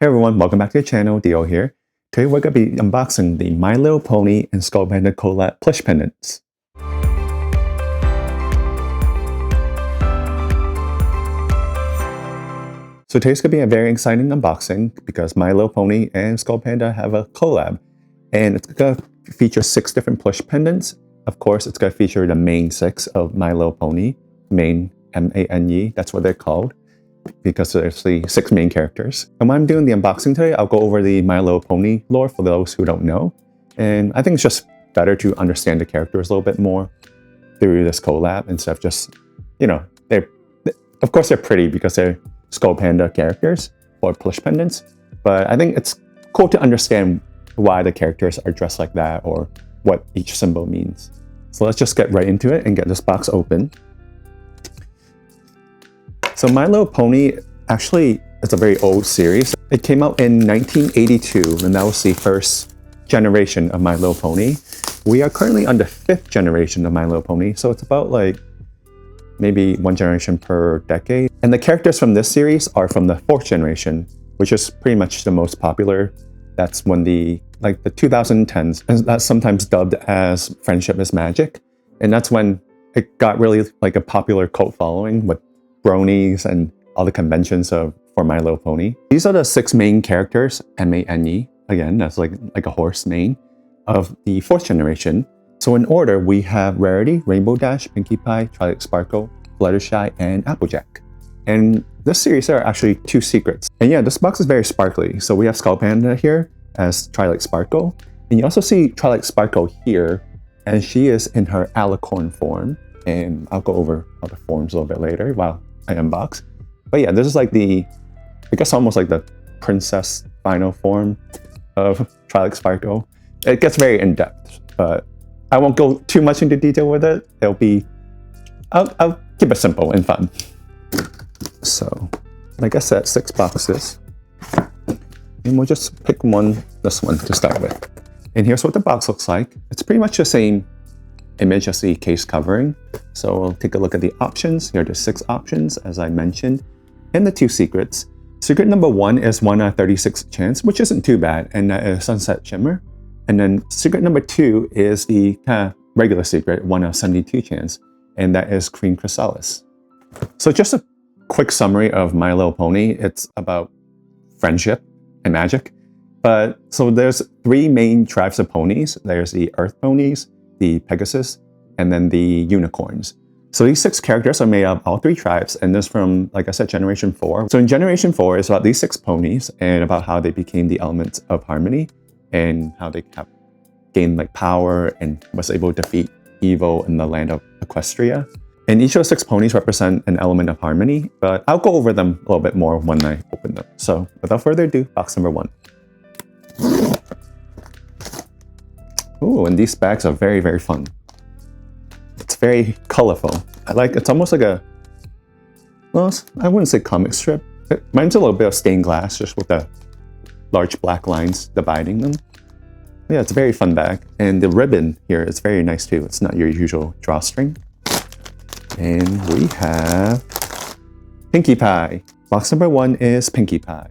Hey everyone, welcome back to the channel, Dio here. Today we're going to be unboxing the My Little Pony and Skullpanda collab plush pendants. So today's going to be a very exciting unboxing because My Little Pony and Skullpanda have a collab. And it's going to feature 6 different plush pendants. Of course, it's going to feature the main 6 of My Little Pony. Main, M-A-N-E, that's what they're called, because there's the 6 main characters. And when I'm doing the unboxing today, I'll go over the My Little Pony lore for those who don't know. And I think it's just better to understand the characters a little bit more through this collab instead of just, you know, of course they're pretty because they're Skullpanda characters or plush pendants, but I think it's cool to understand why the characters are dressed like that or what each symbol means. So let's just get right into it and get this box open. So My Little Pony actually is a very old series. It came out in 1982, and that was the first generation of My Little Pony. We are currently on the 5th generation of My Little Pony, so it's about like maybe 1 generation per decade. And the characters from this series are from the 4th generation, which is pretty much the most popular. That's when the 2010s, and that's sometimes dubbed as Friendship is Magic. And that's when it got really like a popular cult following with bronies and all the conventions for My Little Pony. These are the 6 main characters, M-A-N-E, again, that's like a horse name, of the 4th generation. So in order, we have Rarity, Rainbow Dash, Pinkie Pie, Twilight Sparkle, Fluttershy, and Applejack. And this series, there are actually 2 secrets. And yeah, this box is very sparkly. So we have Skullpanda here as Twilight Sparkle. And you also see Twilight Sparkle here, and she is in her alicorn form. And I'll go over other forms a little bit later while I unbox. But yeah, this is like I guess almost like the princess final form of Twilight Sparkle. It gets very in-depth, but I won't go too much into detail with it. I'll keep it simple and fun. So, like I said, 6 boxes. And we'll just pick this one to start with. And here's what the box looks like. It's pretty much the same image as the case covering. So we'll take a look at the options. Here are the 6 options, as I mentioned, and the 2 secrets. Secret number 1 is 1 out of 36 chance, which isn't too bad, and that is Sunset Shimmer. And then secret number 2 is the kind of regular secret, 1 out of 72 chance, and that is Queen Chrysalis. So just a quick summary of My Little Pony. It's about friendship and magic. But so there's 3 main tribes of ponies. There's the Earth ponies, the Pegasus, and then the unicorns. So these 6 characters are made of all 3 tribes, and this from, like I said, Generation 4. So in Generation 4, it's about these 6 ponies and about how they became the elements of harmony and how they have gained like power and was able to defeat evil in the land of Equestria. And each of the 6 ponies represent an element of harmony, but I'll go over them a little bit more when I open them. So without further ado, box number 1. Ooh, and these bags are very, very fun. It's very colorful. It's almost like well, I wouldn't say comic strip. Mine's a little bit of stained glass, just with the large black lines dividing them. Yeah, it's a very fun bag. And the ribbon here is very nice too. It's not your usual drawstring. And we have Pinkie Pie. Box number 1 is Pinkie Pie.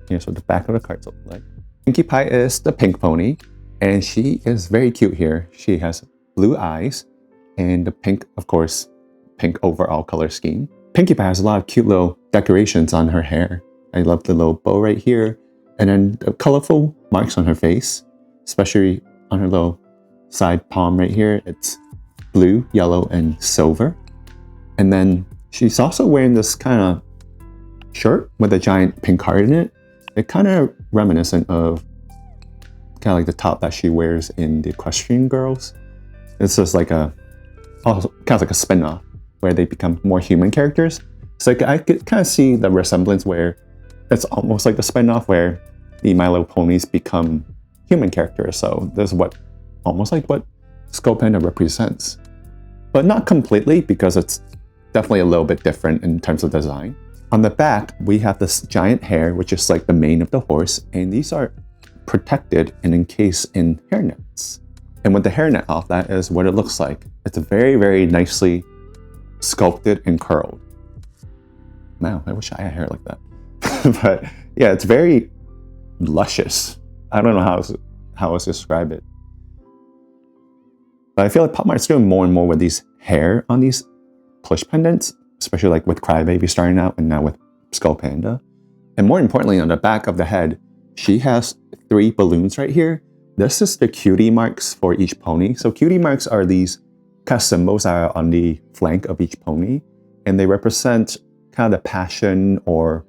Here's what the back of the cards look like. Pinkie Pie is the pink pony, and she is very cute here. She has blue eyes and the pink, of course, pink overall color scheme. Pinkie Pie has a lot of cute little decorations on her hair. I love the little bow right here, and then the colorful marks on her face, especially on her little side palm right here. It's blue, yellow, and silver. And then she's also wearing this kind of shirt with a giant pink heart in it. It's kind of reminiscent of kind of like the top that she wears in the Equestrian Girls. It's just like kind of like a spin-off where they become more human characters. So I could kind of see the resemblance where it's almost like the spin-off where the My Little Ponies become human characters. So this is almost like what Skullpanda represents. But not completely, because it's definitely a little bit different in terms of design. On the back, we have this giant hair, which is like the mane of the horse, and these are protected and encased in hairnets. And with the hairnet off, that is what it looks like. It's very, very nicely sculpted and curled. Wow, I wish I had hair like that. But yeah, it's very luscious. I don't know how else to describe it. But I feel like Pop Mart's doing more and more with these hair on these plush pendants, especially like with Crybaby starting out and now with Skullpanda. And more importantly, on the back of the head, she has 3 balloons right here. This is the cutie marks for each pony. So cutie marks are these kind of symbols that are on the flank of each pony, and they represent kind of the passion or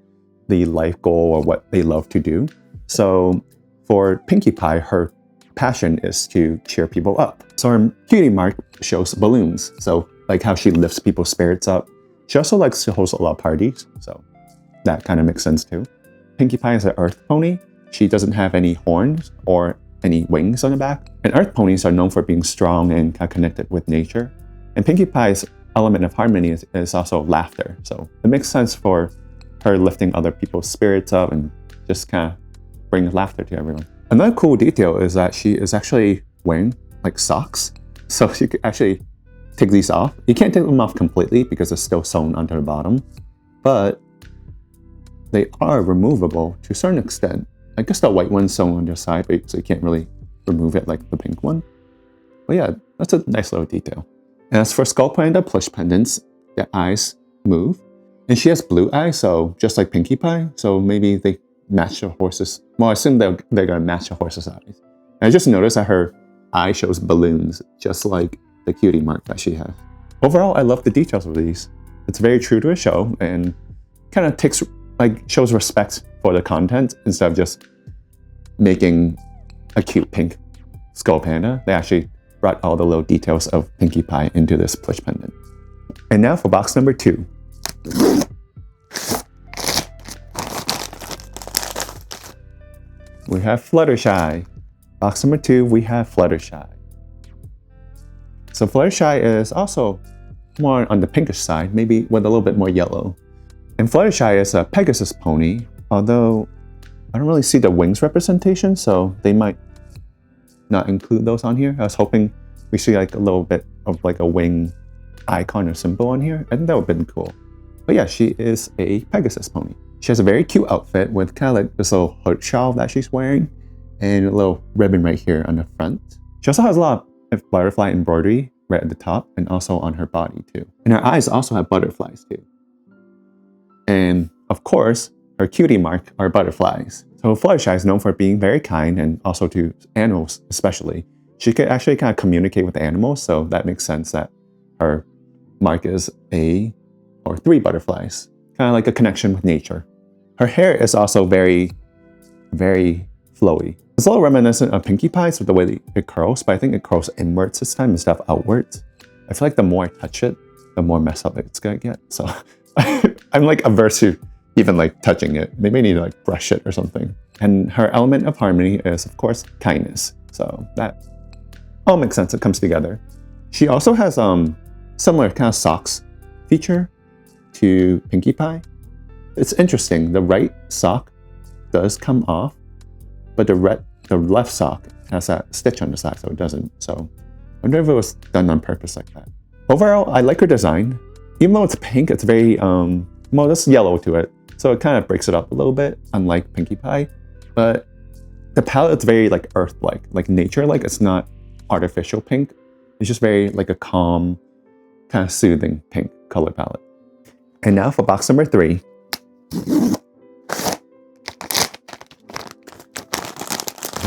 the life goal or what they love to do. So for Pinkie Pie, her passion is to cheer people up. So her cutie mark shows balloons. So like how she lifts people's spirits up. She also likes to host a lot of parties, so that kind of makes sense too. Pinkie Pie is an earth pony. She doesn't have any horns or any wings on the back. And earth ponies are known for being strong and kind of connected with nature. And Pinkie Pie's element of harmony is also laughter. So it makes sense for her lifting other people's spirits up and just kind of bring laughter to everyone. Another cool detail is that she is actually wearing like socks. So she could actually take these off. You can't take them off completely because it's still sewn onto the bottom, but they are removable to a certain extent. I guess the white one's sewn on the side, so you can't really remove it like the pink one. But yeah, that's a nice little detail. And as for Skullpanda Plush Pendants, their eyes move. And she has blue eyes, so just like Pinkie Pie, so maybe they match the horses. Well, I assume they're gonna match the horse's eyes. And I just noticed that her eye shows balloons, just like the cutie mark that she has. Overall, I love the details of these. It's very true to the show and kind of shows respect for the content instead of just making a cute pink Skullpanda. They actually brought all the little details of Pinkie Pie into this plush pendant. And now for box number 2. We have Fluttershy. Box number 2, we have Fluttershy. So Fluttershy is also more on the pinkish side, maybe with a little bit more yellow. And Fluttershy is a Pegasus pony, although I don't really see the wings representation, so they might not include those on here. I was hoping we see like a little bit of like a wing icon or symbol on here. I think that would have been cool. But yeah, she is a Pegasus pony. She has a very cute outfit with kind of like this little hood shawl that she's wearing and a little ribbon right here on the front. She also has a lot of butterfly embroidery right at the top and also on her body too. And her eyes also have butterflies too. And of course, her cutie mark are butterflies. So Fluttershy is known for being very kind and also to animals especially. She can actually kind of communicate with animals, so that makes sense that her mark is 3 butterflies. Kind of like a connection with nature. Her hair is also very, very flowy. It's a little reminiscent of Pinkie Pie's with the way it curls, but I think it curls inwards this time instead of outwards. I feel like the more I touch it, the more messed up it's gonna get. So I'm like averse to even like touching it. Maybe I need to like brush it or something. And her element of harmony is of course kindness. So that all makes sense. It comes together. She also has similar kind of socks feature to Pinkie Pie. It's interesting. The right sock does come off, but the left sock has that stitch on the side, so it doesn't. So I wonder if it was done on purpose like that. Overall, I like her design. Even though it's pink, it's very, well, there's yellow to it. So it kind of breaks it up a little bit, unlike Pinkie Pie. But the palette's very like earth-like, like nature-like. It's not artificial pink. It's just very like a calm, kind of soothing pink color palette. And now for box number 3.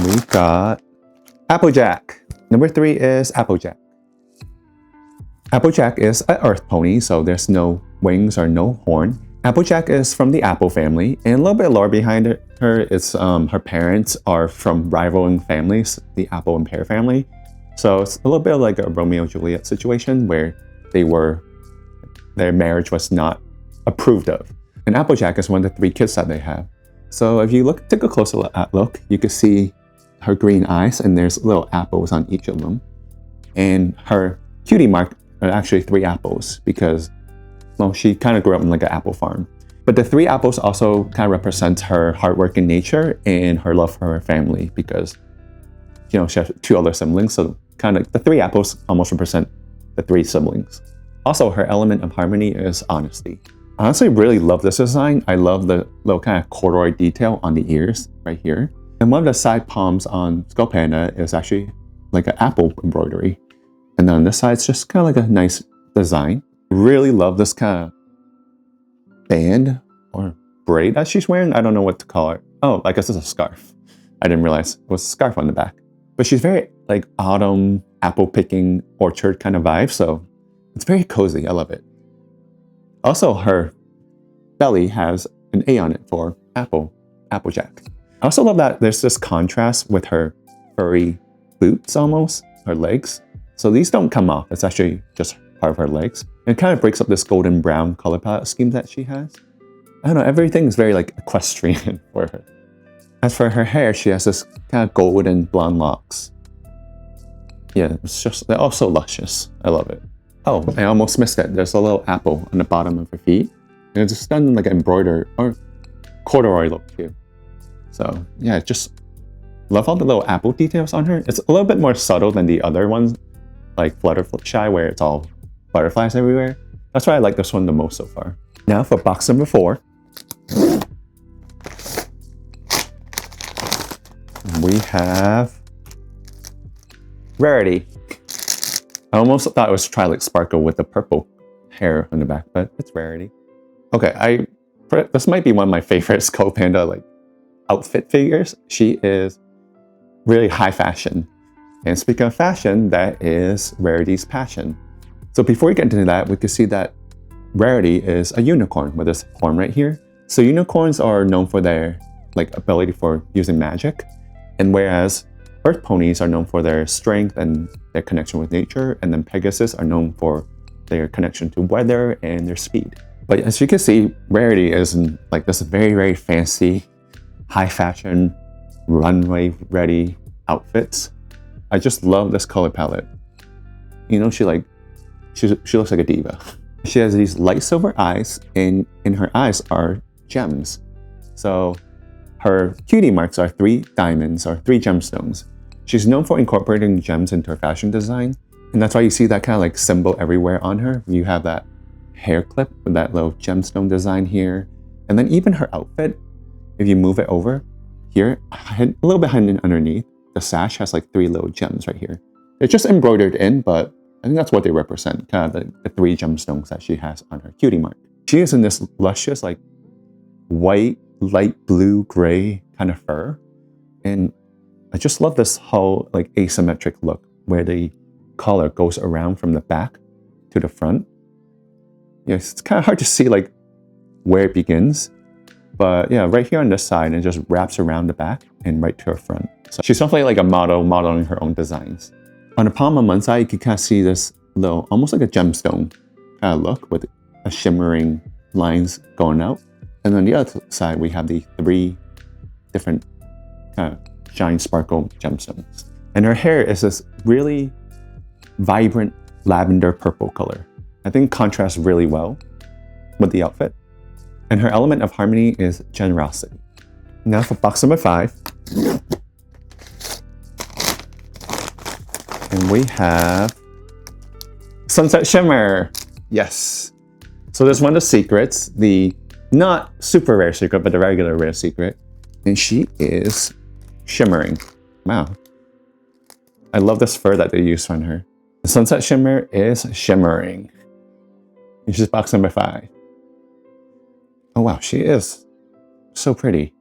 We've got Applejack. Number 3 is Applejack. Applejack is an earth pony, so there's no wings or no horn. Applejack is from the apple family, and a little bit of lore behind her is her parents are from rivaling families, the apple and pear family. So it's a little bit like a Romeo and Juliet situation where their marriage was not approved of. And Applejack is one of the 3 kids that they have. So if you take a closer look, you can see her green eyes, and there's little apples on each of them. And her cutie mark are actually 3 apples because, well, she kind of grew up in like an apple farm. But the 3 apples also kind of represent her hardworking nature and her love for her family because, you know, she has 2 other siblings. So kind of the 3 apples almost represent the 3 siblings. Also, her element of harmony is honesty. I honestly really love this design. I love the little kind of corduroy detail on the ears right here. And one of the side palms on Skullpanda is actually like an apple embroidery. And then on this side, it's just kind of like a nice design. Really love this kind of band or braid that she's wearing. I don't know what to call it. Oh, I guess it's a scarf. I didn't realize it was a scarf on the back. But she's very like autumn, apple picking, orchard kind of vibe. So it's very cozy. I love it. Also, her belly has an A on it for Applejack. I also love that there's this contrast with her furry boots almost, her legs. So these don't come off. It's actually just part of her legs. And it kind of breaks up this golden brown color palette scheme that she has. I don't know, everything is very like equestrian for her. As for her hair, she has this kind of golden blonde locks. Yeah, they're all so luscious. I love it. Oh, I almost missed it. There's a little apple on the bottom of her feet. And it's just done in like an embroidered or corduroy look too. So yeah, just love all the little apple details on her. It's a little bit more subtle than the other ones, like Fluttershy, where it's all butterflies everywhere. That's why I like this one the most so far. Now for box number 4. We have Rarity. I almost thought it was Twilight Sparkle with the purple hair on the back, but it's Rarity. Okay, this might be one of my favorite Skullpanda like outfit figures. She is really high fashion. And speaking of fashion, that is Rarity's passion. So before we get into that, we can see that Rarity is a unicorn with this horn right here. So unicorns are known for their like ability for using magic, and whereas Earth ponies are known for their strength and their connection with nature, and then Pegasus are known for their connection to weather and their speed. But as you can see, Rarity is in like this very, very fancy, high fashion, runway ready outfits. I just love this color palette. You know, she looks like a diva. She has these light silver eyes, and in her eyes are gems. So her cutie marks are 3 diamonds or 3 gemstones. She's known for incorporating gems into her fashion design, and that's why you see that kind of like symbol everywhere on her. You have that hair clip with that little gemstone design here, and then even her outfit, if you move it over here, a little bit hidden underneath, the sash has like 3 little gems right here. They're just embroidered in, but I think that's what they represent, kind of the 3 gemstones that she has on her cutie mark. She is in this luscious like white, light blue, gray kind of fur, and I just love this whole like asymmetric look where the collar goes around from the back to the front. Yes, it's kind of hard to see like where it begins, but yeah, right here on this side, it just wraps around the back and right to her front. So she's definitely like a model modeling her own designs. On the palm on one side, you can kind of see this little, almost like a gemstone kind of look with a shimmering lines going out. And on the other side, we have the 3 different kind of shine sparkle gemstones. And her hair is this really vibrant lavender purple color. I think contrasts really well with the outfit. And her element of harmony is generosity. Now for box number 5. And we have Sunset Shimmer. Yes. So there's one of the secrets, the not super rare secret, but the regular rare secret. And she is shimmering. Wow. I love this fur that they used on her. The Sunset Shimmer is shimmering. And she's box number 5. Oh wow, she is so pretty.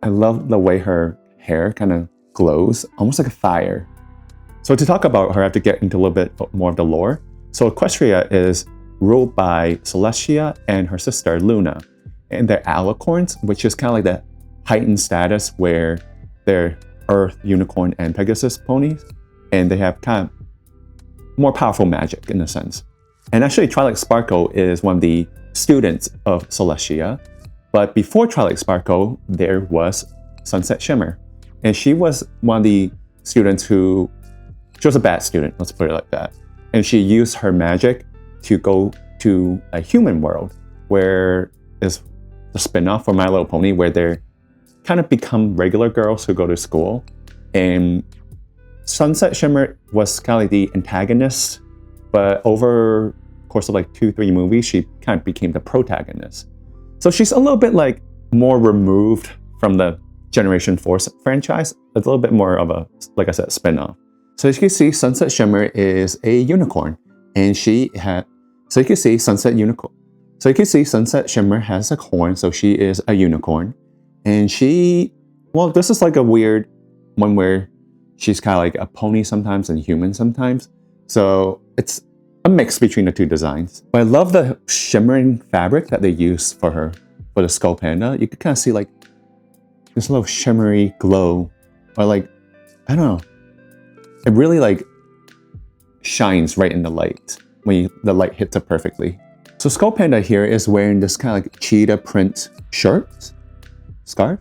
I love the way her hair kind of glows, almost like a fire. So to talk about her, I have to get into a little bit more of the lore. So Equestria is ruled by Celestia and her sister Luna. And they're alicorns, which is kind of like the heightened status where they're Earth, Unicorn, and Pegasus ponies. And they have kind of more powerful magic in a sense. And actually Twilight Sparkle is one of the students of Celestia. But before Twilight Sparkle, there was Sunset Shimmer. And she was one of the students she was a bad student, let's put it like that. And she used her magic to go to a human world where is the spin-off for My Little Pony, where they're kind of become regular girls who go to school. And Sunset Shimmer was kind of like the antagonist, but over course of like 2-3 movies, she kind of became the protagonist. So she's a little bit like more removed from the Generation 4 franchise. It's a little bit more of a, like I said, spin-off. So as you can see, Sunset Shimmer is a unicorn, and she had, so you can see Sunset Shimmer has a horn, so she is a unicorn. And she, well, this is like a weird one where she's kind of like a pony sometimes and human sometimes. So it's a mix between the two designs. But I love the shimmering fabric that they use for her, for the Skull Panda. You can kind of see like this little shimmery glow, or like, I don't know. It really like shines right in the light when the light hits it perfectly. So Skullpanda here is wearing this kind of like cheetah print shirt, scarf.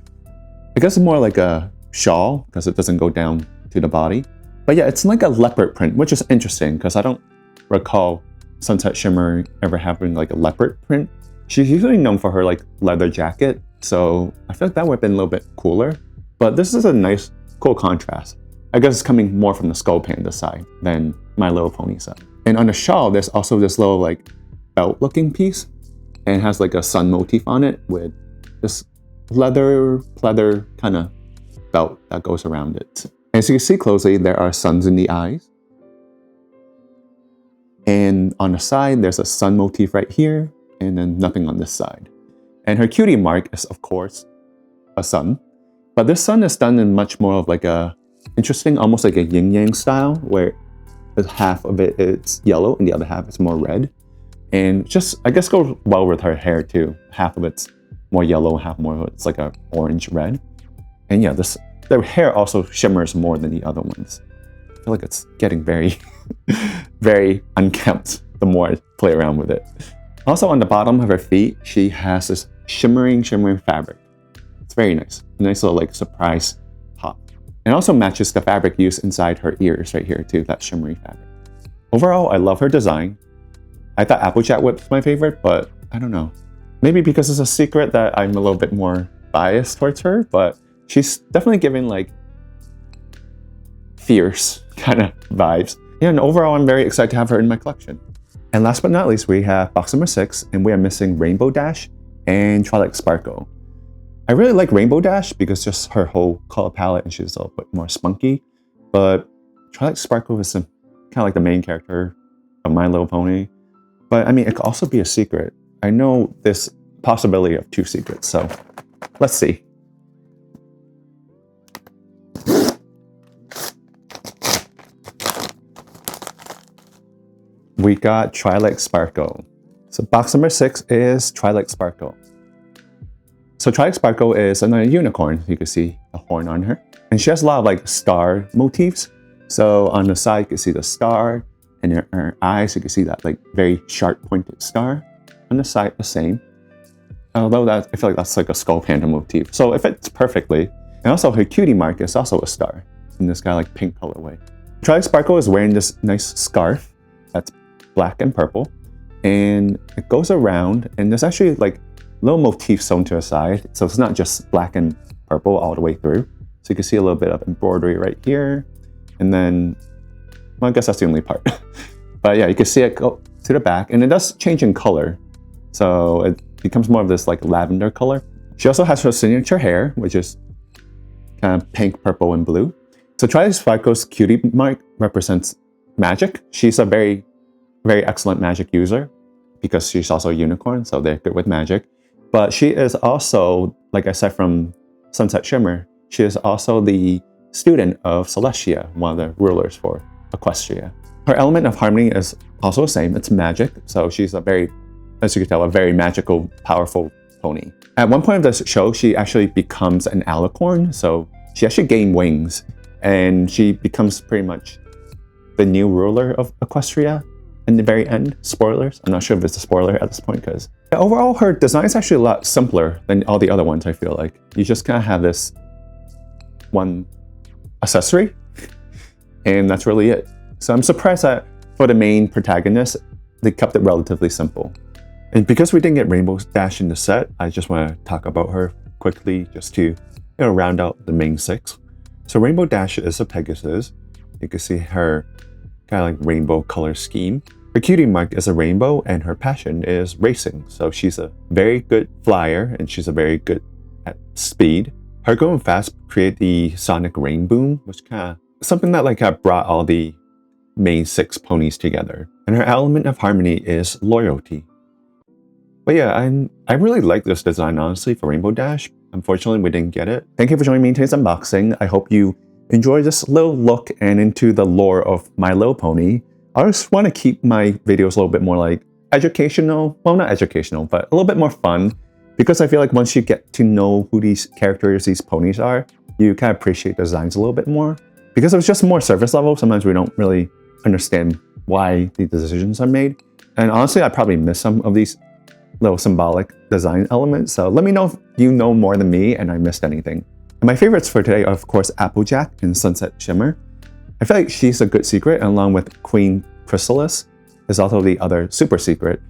I guess it's more like a shawl because it doesn't go down to the body. But yeah, it's like a leopard print, which is interesting because I don't recall Sunset Shimmer ever having like a leopard print. She's usually known for her like leather jacket, so I feel like that would have been a little bit cooler. But this is a nice, cool contrast. I guess it's coming more from the Skullpanda side than My Little Pony side. And on the shawl, there's also this little like belt looking piece, and it has like a sun motif on it with this leather kind of belt that goes around it. As you can see closely, there are suns in the eyes. And on the side, there's a sun motif right here, and then nothing on this side. And her cutie mark is, of course, a sun. But this sun is done in much more of like a interesting, almost like a yin-yang style, where half of it is yellow and the other half is more red. And just, I guess, goes well with her hair too. Half of it's more yellow, half more of it's like a orange-red. And yeah, the hair also shimmers more than the other ones. I feel like it's getting very, very unkempt the more I play around with it. Also on the bottom of her feet, she has this shimmering fabric. It's very nice. A nice little like surprise pop. And also matches the fabric used inside her ears right here too, that shimmery fabric. Overall, I love her design. I thought Applejack was my favorite, but I don't know. Maybe because it's a secret that I'm a little bit more biased towards her, but she's definitely giving like fierce kind of vibes. Yeah, and overall, I'm very excited to have her in my collection. And last but not least, we have box number 6, and we are missing Rainbow Dash and Twilight Sparkle. I really like Rainbow Dash because just her whole color palette, and she's a little bit more spunky. But Twilight Sparkle is kind of like the main character of My Little Pony. But I mean, it could also be a secret. I know this possibility of 2 secrets, so let's see. We got Twilight Sparkle. So box number 6 is Twilight Sparkle. So Twilight Sparkle is another unicorn. You can see a horn on her. And she has a lot of like star motifs. So on the side, you can see the star. And in her eyes, you can see that like very sharp pointed star. On the side, the same. Although I feel like that's like a Skullpanda motif. So it fits perfectly. And also her cutie mark is also a star in this kind of like pink colorway. Twilight Sparkle is wearing this nice scarf that's black and purple. And it goes around, and there's actually like little motifs sewn to the side. So it's not just black and purple all the way through. So you can see a little bit of embroidery right here. And then, well, I guess that's the only part. But yeah, you can see it go to the back, and it does change in color. So it becomes more of this like lavender color. She also has her signature hair, which is kind of pink, purple, and blue. So Twilight Sparkle's cutie mark represents magic. She's a very, very excellent magic user because she's also a unicorn, so they're good with magic. But she is also, like I said from Sunset Shimmer, she is also the student of Celestia, one of the rulers for Equestria. Her element of harmony is also the same. It's magic, so she's a very, as you can tell, a very magical, powerful pony. At one point of the show, she actually becomes an alicorn, so she actually gained wings, and she becomes pretty much the new ruler of Equestria in the very end. Spoilers. I'm not sure if it's a spoiler at this point, because overall her design is actually a lot simpler than all the other ones. I feel like you just kind of have this one accessory, and that's really it. So I'm surprised that for the main protagonist, they kept it relatively simple. And because we didn't get Rainbow Dash in the set, I just want to talk about her quickly just to round out the main 6. So Rainbow Dash is a Pegasus. You can see her kind of like rainbow color scheme. Her cutie mark is a rainbow and her passion is racing. So she's a very good flyer and she's a very good at speed. Her going fast create the sonic rain boom, which kind of something that like brought all the main 6 ponies together. And her element of harmony is loyalty. But yeah, I really like this design honestly for Rainbow Dash. Unfortunately, we didn't get it. Thank you for joining me in today's unboxing. I hope you enjoyed this little look and into the lore of My Little Pony. I just want to keep my videos a little bit more like educational. Well, not educational, but a little bit more fun. Because I feel like once you get to know who these characters, these ponies are, you kind of appreciate the designs a little bit more. Because it was just more surface level, sometimes we don't really understand why the decisions are made. And honestly, I probably missed some of these little symbolic design elements. So let me know if you know more than me and I missed anything. And my favorites for today are, of course, Applejack and Sunset Shimmer. I feel like she's a good secret, and along with Queen Chrysalis is also the other super secret.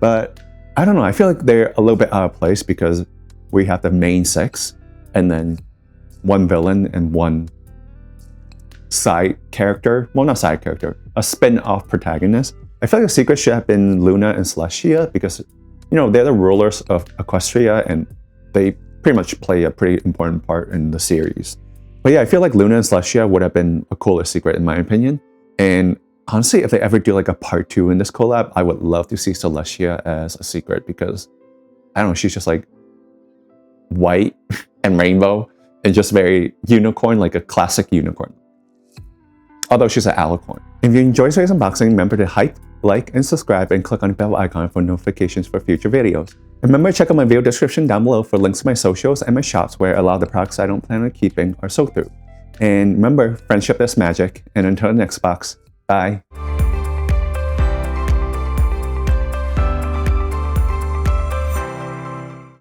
But I don't know, I feel like they're a little bit out of place because we have the main 6 and then 1 villain and 1 side character. Well, not side character, a spin-off protagonist. I feel like the secret should have been Luna and Celestia because, you know, they're the rulers of Equestria and they pretty much play a pretty important part in the series. But yeah, I feel like Luna and Celestia would have been a cooler secret in my opinion. And honestly, if they ever do like a part 2 in this collab, I would love to see Celestia as a secret because, I don't know, she's just like white and rainbow and just very unicorn, like a classic unicorn. Although she's an alicorn. If you enjoyed today's unboxing, remember to hype, like, and subscribe and click on the bell icon for notifications for future videos. Remember to check out my video description down below for links to my socials and my shops where a lot of the products I don't plan on keeping are sold through. And remember, friendship is magic, and until the next box, bye.